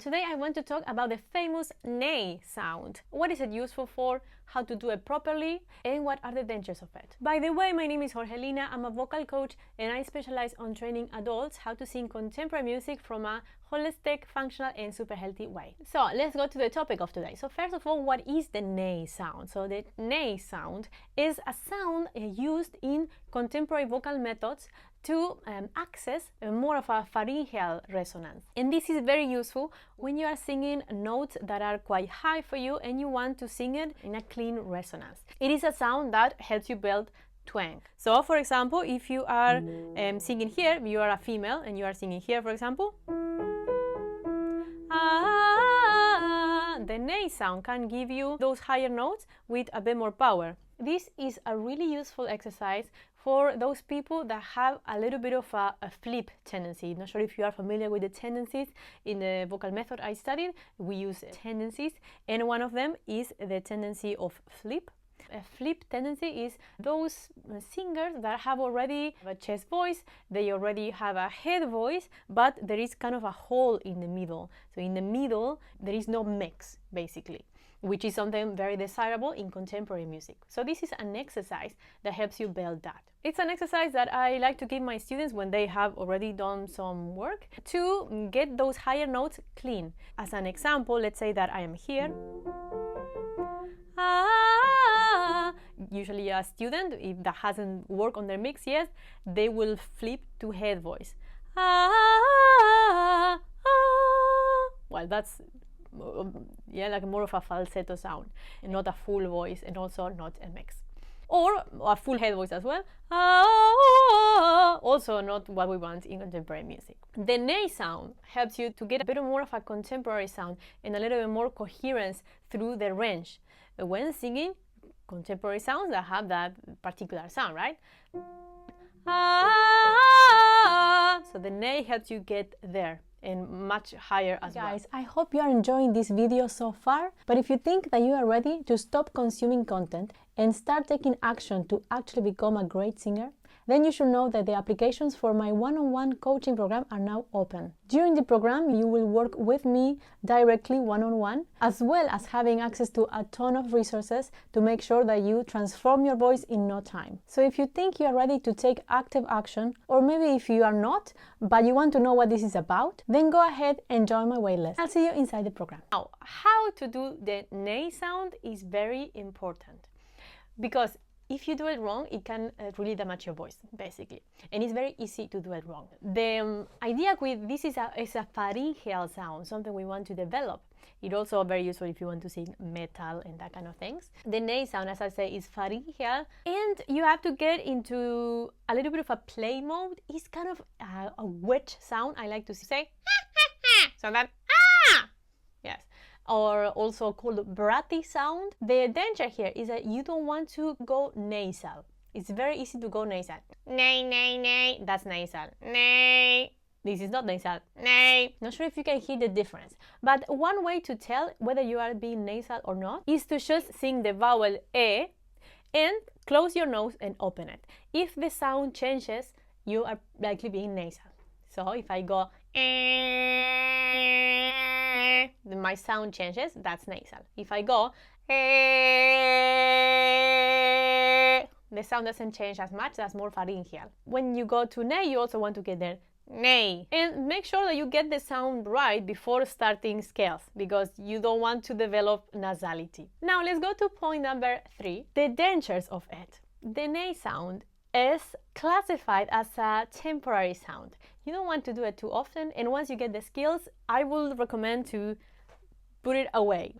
Today I want to talk about the famous nay sound. What is it useful for, how to do it properly, and what are the dangers of it. By the way, my name is Jorgelina. I'm a vocal coach and I specialize on training adults how to sing contemporary music from a holistic, functional, and super healthy way. So let's go to the topic of today. So first of all, what is the nay sound? So the nay sound is a sound used in contemporary vocal methods to access more of a pharyngeal resonance. And this is very useful when you are singing notes that are quite high for you and you want to sing it in a clean resonance. It is a sound that helps you build twang. So for example, if you are singing here, you are a female and you are singing here, for example, the nay sound can give you those higher notes with a bit more power. This is a really useful exercise for those people that have a little bit of a flip tendency. Not sure if you are familiar with the tendencies in the vocal method I studied. We use tendencies, and one of them is the tendency of flip. A flip tendency is those singers that have already a chest voice, they already have a head voice, but there is kind of a hole in the middle. So in the middle, there is no mix, basically, which is something very desirable in contemporary music. So this is an exercise that helps you build that. It's an exercise that I like to give my students when they have already done some work to get those higher notes clean. As an example, let's say that I am here. Usually a student, if that hasn't worked on their mix yet, they will flip to head voice. Well, that's like more of a falsetto sound, and not a full voice, and also not a mix. Or a full head voice as well. Also not what we want in contemporary music. The nay sound helps you to get a bit more of a contemporary sound and a little bit more coherence through the range when singing contemporary sounds that have that particular sound, right? So the nay helps you get there and much higher as well. Guys, I hope you are enjoying this video so far, but if you think that you are ready to stop consuming content and start taking action to actually become a great singer, then you should know that the applications for my one-on-one coaching program are now open. During the program, you will work with me directly one-on-one, as well as having access to a ton of resources to make sure that you transform your voice in no time. So if you think you are ready to take active action, or maybe if you are not, but you want to know what this is about, then go ahead and join my waitlist. I'll see you inside the program. Now, how to do the nay sound is very important, because if you do it wrong, it can really damage your voice, basically. And it's very easy to do it wrong. The idea with this is a pharyngeal sound, something we want to develop. It's also very useful if you want to sing metal and that kind of things. The nay sound, as I say, is pharyngeal, and you have to get into a little bit of a play mode. It's kind of a wedge sound, I like to say. So that, yes. Or also called bratty sound. The danger here is that you don't want to go nasal. It's very easy to go nasal. Nay, nay, nay. That's nasal. Nay. This is not nasal. Nay. Not sure if you can hear the difference. But one way to tell whether you are being nasal or not is to just sing the vowel e and close your nose and open it. If the sound changes, you are likely being nasal. So if I go my sound changes, that's nasal. If I go the sound doesn't change as much, that's more pharyngeal. When you go to nay, you also want to get there nay. And make sure that you get the sound right before starting scales, because you don't want to develop nasality. Now let's go to point number 3, the dangers of it. The nay sound is classified as a temporary sound. You don't want to do it too often, and once you get the skills, I will recommend to put it away.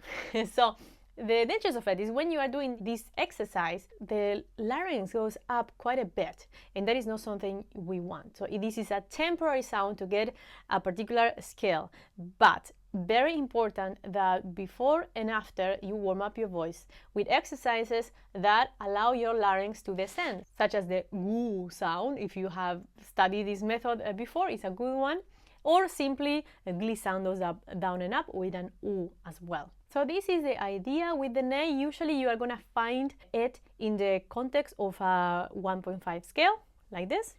So the dangers of it is when you are doing this exercise, the larynx goes up quite a bit, and that is not something we want. So this is a temporary sound to get a particular skill, but very important that before and after you warm up your voice with exercises that allow your larynx to descend, such as the woo sound. If you have studied this method before, it's a good one. Or simply glissando those up, down and up with an oo as well. So this is the idea with the nay. Usually you are going to find it in the context of a 1.5 scale, like this.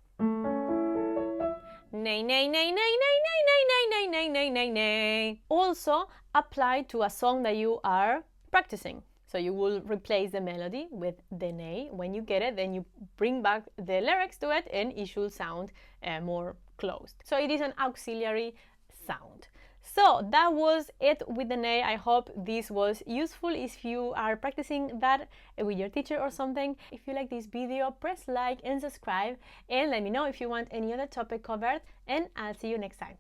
Nay, nay, nay, nay, nay, nay, nay, nay, nay, nay, nay, nay. Also apply to a song that you are practicing. So you will replace the melody with the nay. When you get it, then you bring back the lyrics to it and it should sound more closed. So it is an auxiliary sound. So that was it with the nay. I hope this was useful if you are practicing that with your teacher or something. If you like this video, press like and subscribe, and let me know if you want any other topic covered, and I'll see you next time.